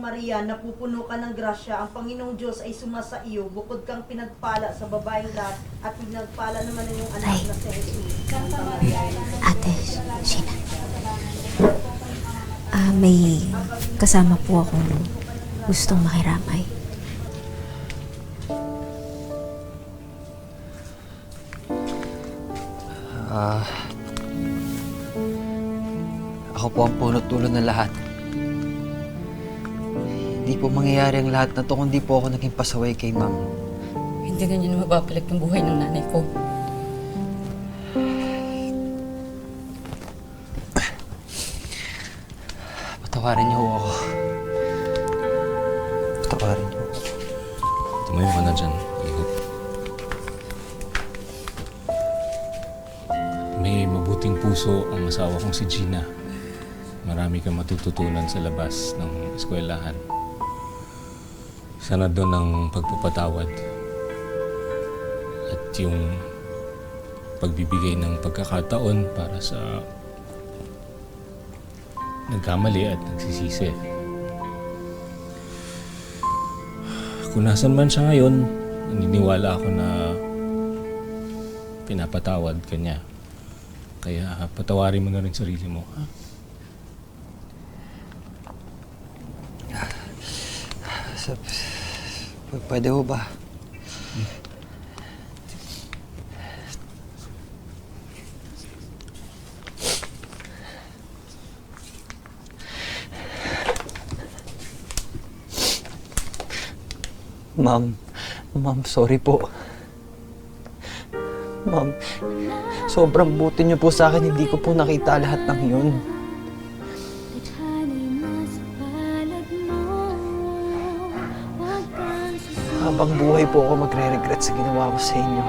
Maria, napupuno ka ng grasya, ang Panginoong Diyos ay sumasa iyo, bukod kang pinagpala sa babaeng lahat, at pinagpala naman ng iyong anak na si Jesus. Santa Maria, Ate, Sheena. May kasama po akong gustong makiramay. Ako po ang punot dulo ng lahat. Hindi po mangyayari ang lahat na to kung di po ako naging pasaway kay Ma'am. Hindi na niyo mababalik ng buhay ng nanay ko. Patawarin niyo ako. Patawarin niyo ako. Tumayo ka na dyan. Ingat. May mabuting puso ang asawa kong si Gina. Marami kang matututunan sa labas ng eskwelahan. Sana doon ang pagpapatawad at yung pagbibigay ng pagkakataon para sa nagkamali at nagsisisi. Kung nasan man siya ngayon, naniniwala ako na pinapatawad ka niya. Kaya patawarin mo na rin sarili mo, ha? Pwede ho ba? Ma'am, sorry po. Ma'am, sobrang buti niyo po sa akin. Hindi ko po nakita lahat ng yun. Habang buhay po ako magre-regret sa ginawa ko sa inyo.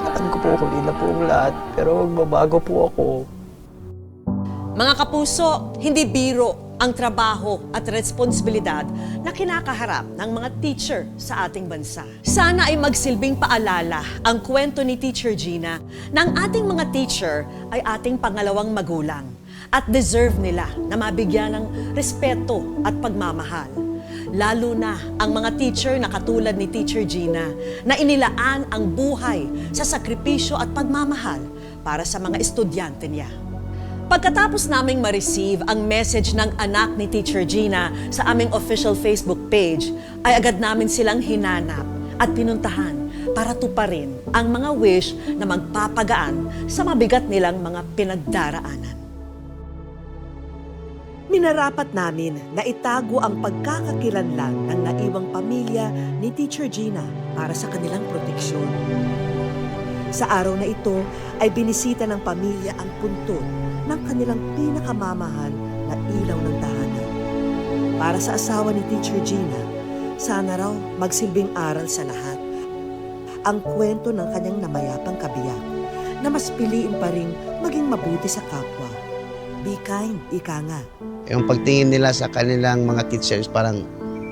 Alam ko po kulila po ang lahat, pero magbabago po ako. Mga kapuso, hindi biro ang trabaho at responsibilidad na kinakaharap ng mga teacher sa ating bansa. Sana ay magsilbing paalala ang kwento ni Teacher Gina na ang ating mga teacher ay ating pangalawang magulang at deserve nila na mabigyan ng respeto at pagmamahal. Lalo na ang mga teacher na katulad ni Teacher Gina na inilaan ang buhay sa sakripisyo at pagmamahal para sa mga estudyante niya. Pagkatapos naming ma-receive ang message ng anak ni Teacher Gina sa aming official Facebook page, ay agad namin silang hinanap at pinuntahan para tuparin ang mga wish na magpapagaan sa mabigat nilang mga pinagdaraanan. Minarapat namin na itago ang pagkakakilanlan ng naiwang pamilya ni Teacher Gina para sa kanilang proteksyon. Sa araw na ito ay binisita ng pamilya ang puntod ng kanilang pinakamamahal na ilaw ng tahanan. Para sa asawa ni Teacher Gina, sana raw magsilbing aral sa lahat ang kwento ng kanyang namayapang kabiyak na mas piliin pa rin maging mabuti sa kapwa. Be kind, ika nga. Yung pagtingin nila sa kanilang mga teachers parang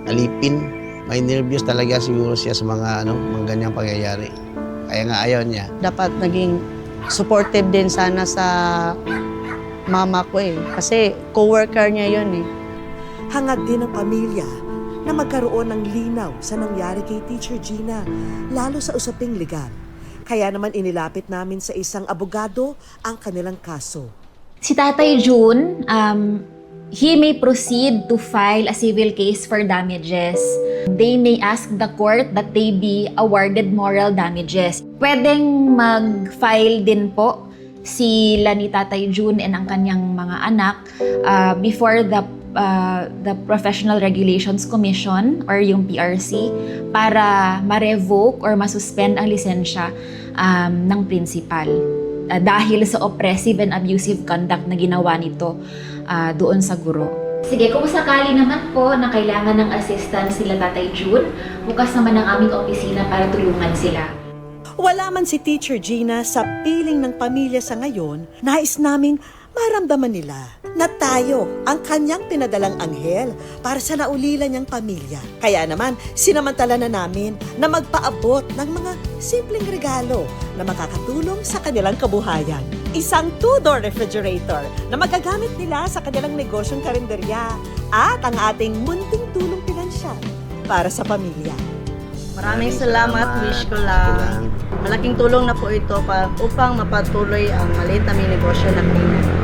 alipin. May nervyos talaga siguro siya sa mga ganyang pangyayari. Kaya nga ayaw niya. Dapat naging supportive din sana sa mama ko kasi co-worker niya yun Hangad din ng pamilya na magkaroon ng linaw sa nangyari kay Teacher Gina, lalo sa usaping legal. Kaya naman inilapit namin sa isang abogado ang kanilang kaso. Si Tatay June, he may proceed to file a civil case for damages. They may ask the court that they be awarded moral damages. Pwedeng mag-file din po sila ni Tatay June and ang kanyang mga anak before the Professional Regulations Commission or yung PRC para ma-revoke or ma-suspend ang lisensya ng principal dahil sa oppressive and abusive conduct na ginawa nito doon sa guro. Sige, kung sakali naman po na kailangan ng assistance sila Tatay June, bukas naman ang aming opisina para tulungan sila. Wala man si Teacher Gina sa piling ng pamilya sa ngayon, nais namin maramdaman nila na tayo ang kanyang pinadalang anghel para sa naulila niyang pamilya. Kaya naman, sinamantala na namin na magpaabot ng mga simpleng regalo na makakatulong sa kanilang kabuhayan. isang two-door refrigerator na magagamit nila sa kanilang negosyong karinderya at ang ating munting tulong pinansyal para sa pamilya. Maraming salamat. Wish ko lang. Malaking tulong na po ito upang mapatuloy ang maliit na negosyo ng Nina.